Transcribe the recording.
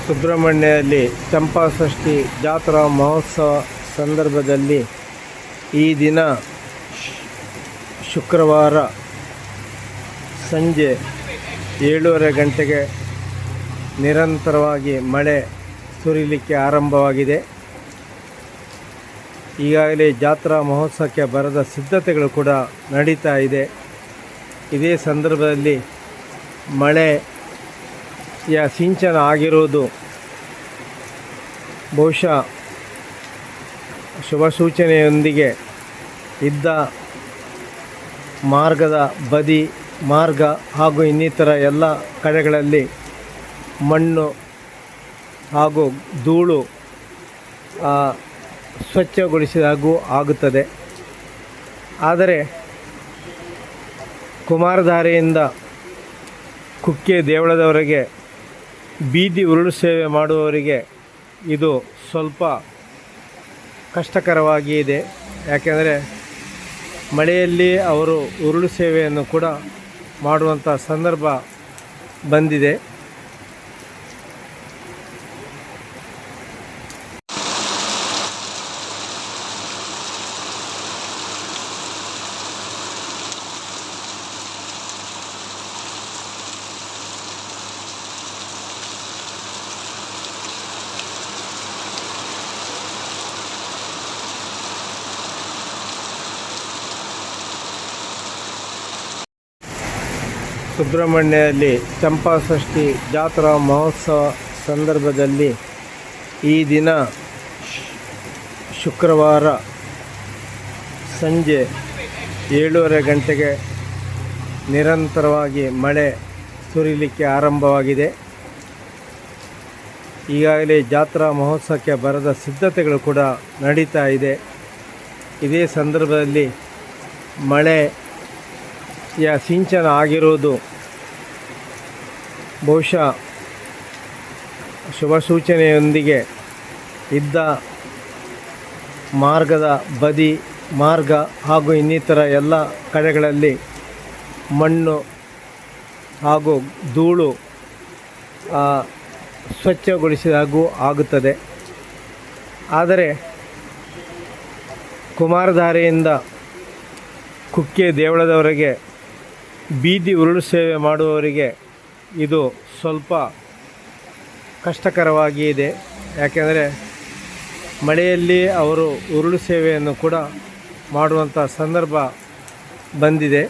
ಸುಬ್ರಹ್ಮಣ್ಯದಲ್ಲಿ ಚಂಪಾಷಷ್ಠಿ ಜಾತ್ರಾ ಮಹೋತ್ಸವ ಸಂದರ್ಭದಲ್ಲಿ ಈ ದಿನ ಶುಕ್ರವಾರ ಸಂಜೆ 7:30 ಗಂಟೆಗೆ ನಿರಂತರವಾಗಿ ಮಳೆ ಸುರಿಲಿಕ್ಕೆ ಆರಂಭವಾಗಿದೆ. ಈಗಾಗಲೇ ಜಾತ್ರಾ ಮಹೋತ್ಸವಕ್ಕೆ ಬರದ ಸಿದ್ಧತೆಗಳು ಕೂಡ ನಡೀತಾ ಇದೆ. ಇದೇ ಸಂದರ್ಭದಲ್ಲಿ ಮಳೆಯ ಸಿಂಚನ ಆಗಿರುವುದು ಬಹುಶಃ ಶುಭ ಸೂಚನೆಯೊಂದಿಗೆ ಇದ್ದ ಮಾರ್ಗದ ಬದಿ ಮಾರ್ಗ ಹಾಗೂ ಇನ್ನಿತರ ಎಲ್ಲ ಕಡೆಗಳಲ್ಲಿ ಮಣ್ಣು ಹಾಗೂ ಧೂಳು ಸ್ವಚ್ಛಗೊಳಿಸಿದಾಗೂ ಆಗುತ್ತದೆ. ಆದರೆ ಕುಮಾರಧಾರೆಯಿಂದ ಕುಕ್ಕೆ ದೇವಳದವರೆಗೆ ಬೀದಿ ಉರುಳು ಸೇವೆ ಮಾಡುವವರಿಗೆ ಇದು ಸ್ವಲ್ಪ ಕಷ್ಟಕರವಾಗಿ ಇದೆ. ಯಾಕೆಂದರೆ ಮಳೆಯಲ್ಲಿ ಅವರು ಉರುಳು ಸೇವೆಯನ್ನು ಕೂಡ ಮಾಡುವಂಥ ಸಂದರ್ಭ ಬಂದಿದೆ. ಸುಬ್ರಹ್ಮಣ್ಯದಲ್ಲಿ ಚಂಪಾಷಷ್ಠಿ ಜಾತ್ರಾ ಮಹೋತ್ಸವ ಸಂದರ್ಭದಲ್ಲಿ ಈ ದಿನ ಶುಕ್ರವಾರ ಸಂಜೆ 7:30 ಗಂಟೆಗೆ ನಿರಂತರವಾಗಿ ಮಳೆ ಸುರಿಲಿಕ್ಕೆ ಆರಂಭವಾಗಿದೆ. ಈಗಾಗಲೇ ಜಾತ್ರಾ ಮಹೋತ್ಸವಕ್ಕೆ ಬರದ ಸಿದ್ಧತೆಗಳು ಕೂಡ ನಡೀತಾ ಇದೆ. ಇದೇ ಸಂದರ್ಭದಲ್ಲಿ ಮಳೆಯ ಸಿಂಚನ ಆಗಿರುವುದು ಬಹುಶಃ ಶುಭ ಸೂಚನೆಯೊಂದಿಗೆ ಇದ್ದ ಮಾರ್ಗದ ಬದಿ ಮಾರ್ಗ ಹಾಗೂ ಇನ್ನಿತರ ಎಲ್ಲ ಕಡೆಗಳಲ್ಲಿ ಮಣ್ಣು ಹಾಗೂ ಧೂಳು ಸ್ವಚ್ಛಗೊಳಿಸಿದಾಗೂ ಆಗುತ್ತದೆ. ಆದರೆ ಕುಮಾರಧಾರೆಯಿಂದ ಕುಕ್ಕೆ ದೇವಳದವರೆಗೆ ಬೀದಿ ಉರುಳು ಸೇವೆ ಮಾಡುವವರಿಗೆ ಇದು ಸ್ವಲ್ಪ ಕಷ್ಟಕರವಾಗಿ ಇದೆ. ಯಾಕೆಂದರೆ ಮಳೆಯಲ್ಲಿ ಅವರು ಉರುಳು ಸೇವೆಯನ್ನು ಕೂಡ ಮಾಡುವಂಥ ಸಂದರ್ಭ ಬಂದಿದೆ.